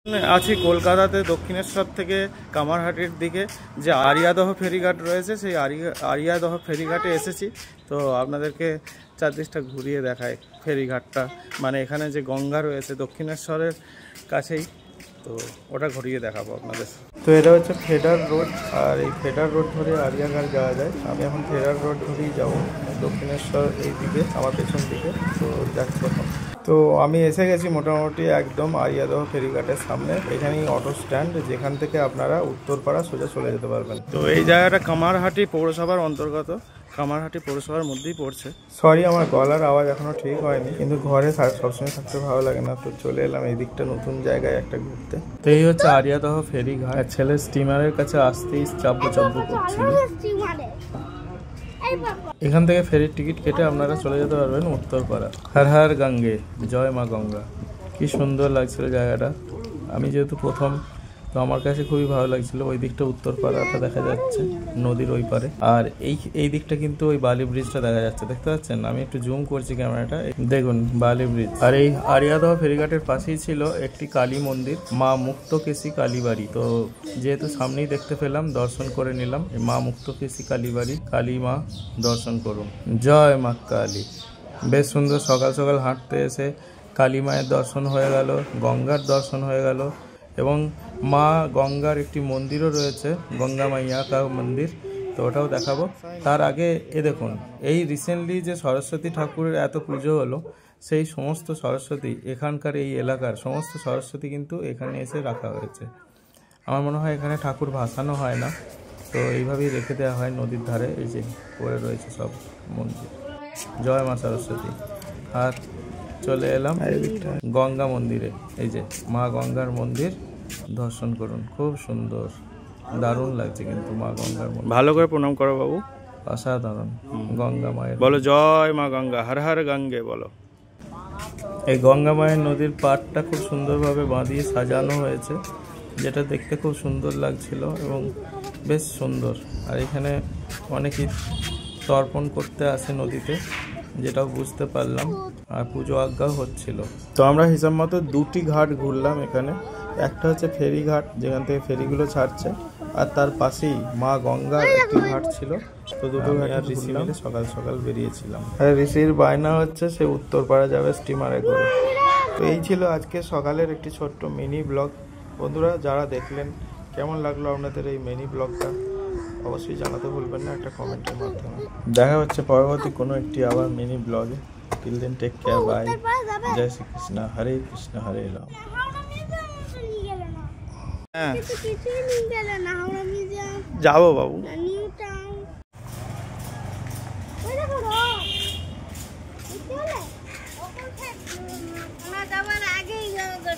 আছি কলকাতাতে দক্ষিণেশ্বর থেকে কামারহাটির দিকে যে আরিয়াদহ ফেরিঘাট রয়েছে, সেই আরিয়াদহ ফেরিঘাটে এসেছি। তো আপনাদেরকে চারদিকটা ঘুরিয়ে দেখায় ফেরিঘাটটা, মানে এখানে যে গঙ্গা রয়েছে দক্ষিণেশ্বরের কাছেই, তো ওটা ঘুরিয়ে দেখাবো আপনাদের। তো এটা হচ্ছে ফেডার রোড, আর এই ফেডার রোড ধরে আরিয়াঘাট যাওয়া যায়। আমি এখন ফেডার রোড ধরেই যাবো দক্ষিণেশ্বর এই দিকে, আমার পেছন দিকে। তো যাচ্ছি এখন। তো আমি এসে গেছি মোটামুটি একদম আরিয়াদহ ফেরিঘাটের সামনে। এখানেই অটো স্ট্যান্ড, যেখান থেকে আপনারা উত্তরপাড়া সোজা চলে যেতে পারবেন। তো এই জায়গাটা কামারহাটি পৌরসভার অন্তর্গত, কামারহাটি পৌরসভার মধ্যেই পড়ছে। সরি আমার গলার আওয়াজ এখনো ঠিক হয়নি, কিন্তু ঘরে সবসময় থাকতে ভালো লাগে না, তো চলে এলাম এই দিকটা নতুন জায়গায় একটা ঘুরতে। তো এই হচ্ছে আরিয়াদহ ফেরিঘাট। ছেলে স্টিমারের কাছে আসতেই চাব্বু করছিল। এখান থেকে ফেরির টিকিট কেটে আপনারা চলে যেতে পারবেন উত্তরপাড়া। হর হর গঙ্গে, জয় মা গঙ্গা। কি সুন্দর লাগছিল জায়গাটা। আমি যেহেতু প্রথম, তো আমার কাছে খুবই ভালো লাগছিল। ওই দিকটা উত্তরপাড়াটা দেখা যাচ্ছে নদীর ওই পারে, আর এই দিকটা কিন্তু ওই বালি ব্রিজটা দেখা যাচ্ছে, দেখতে পাচ্ছেন? আমি একটু জুম করছি ক্যামেরাটা, দেখুন বালি ব্রিজ। আর এই আরিয়াদহ ফেরিঘাটের পাশেই ছিল একটি কালী মন্দির, মা মুক্তকেশী কালীবাড়ি। তো যেহেতু সামনেই দেখতে পেলাম, দর্শন করে নিলাম। মা মুক্তকেশী কালীবাড়ি, কালী মা দর্শন করুন। জয় মা কালী। বেশ সুন্দর। সকাল সকাল হাঁটতে এসে কালী মায়ের দর্শন হয়ে গেল, গঙ্গার দর্শন হয়ে গেল, এবং মা গঙ্গার একটি মন্দিরও রয়েছে, গঙ্গা মাইয়া কা মন্দির, তো ওটাও দেখাবো। তার আগে দেখুন, এই রিসেন্টলি যে সরস্বতী ঠাকুরের এত পুজো হলো, সেই সমস্ত সরস্বতী এখানকার এই এলাকার সমস্ত সরস্বতী কিন্তু এখানে এসে রাখা হয়েছে। আমার মনে হয় এখানে ঠাকুর ভাসানো হয় না, তো এইভাবেই রেখে দেওয়া হয় নদীর ধারে। এই যে পড়ে রয়েছে সব মন্দির। জয় মা সরস্বতী। আর চলে এলাম গঙ্গা মন্দিরে। এই যে মা গঙ্গার মন্দির, দর্শন করুন। খুব সুন্দর, দারুণ লাগছে কিন্তু মা গঙ্গার মন্দির। ভালো করে প্রণাম করো বাবু। অসাধারণ। গঙ্গা মায়ের বলো জয় মা গঙ্গা, হর হর গঙ্গে বলো। এই গঙ্গা মায়ের নদীর পাড়টা খুব সুন্দরভাবে বাঁধিয়ে সাজানো হয়েছে, যেটা দেখতে খুব সুন্দর লাগছিল এবং বেশ সুন্দর। আর এখানে অনেকেই তর্পণ করতে আসে নদীতে, যেটাও বুঝতে পারলাম, আর পুজো আজ্ঞাও হচ্ছিল। তো আমরা হিসাব মতো দুটি ঘাট ঘুরলাম এখানে। একটা হচ্ছে ফেরিঘাট, যেখান থেকে ফেরিগুলো ছাড়ছে, আর তার পাশেই মা গঙ্গার একটি ঘাট ছিল। তো দুটো ঘাট আর ঋষি মিলে সকাল সকাল বেরিয়েছিলাম। আর ঋষির বায়না হচ্ছে সে উত্তরপাড়া যাবে স্টিমারে করে। তো এই ছিল আজকে সকালের একটি ছোট্ট মিনি ব্লগ। বন্ধুরা যারা দেখলেন, কেমন লাগলো আপনাদের এই মিনি ব্লগটা অবশ্যই জানাতে ভুলবেন না একটা কমেন্টের মাধ্যমে। দেখা হচ্ছে পরবর্তী কোনো একটি আবার মিনি ব্লগে। Till then take care, bye, জয় শ্রীকৃষ্ণ, হরে কৃষ্ণ হরে রাম। হ্যাঁ যাবো বাবু।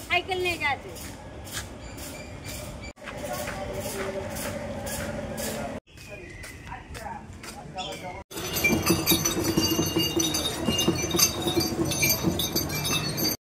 সাইকেল নিয়ে গেছে।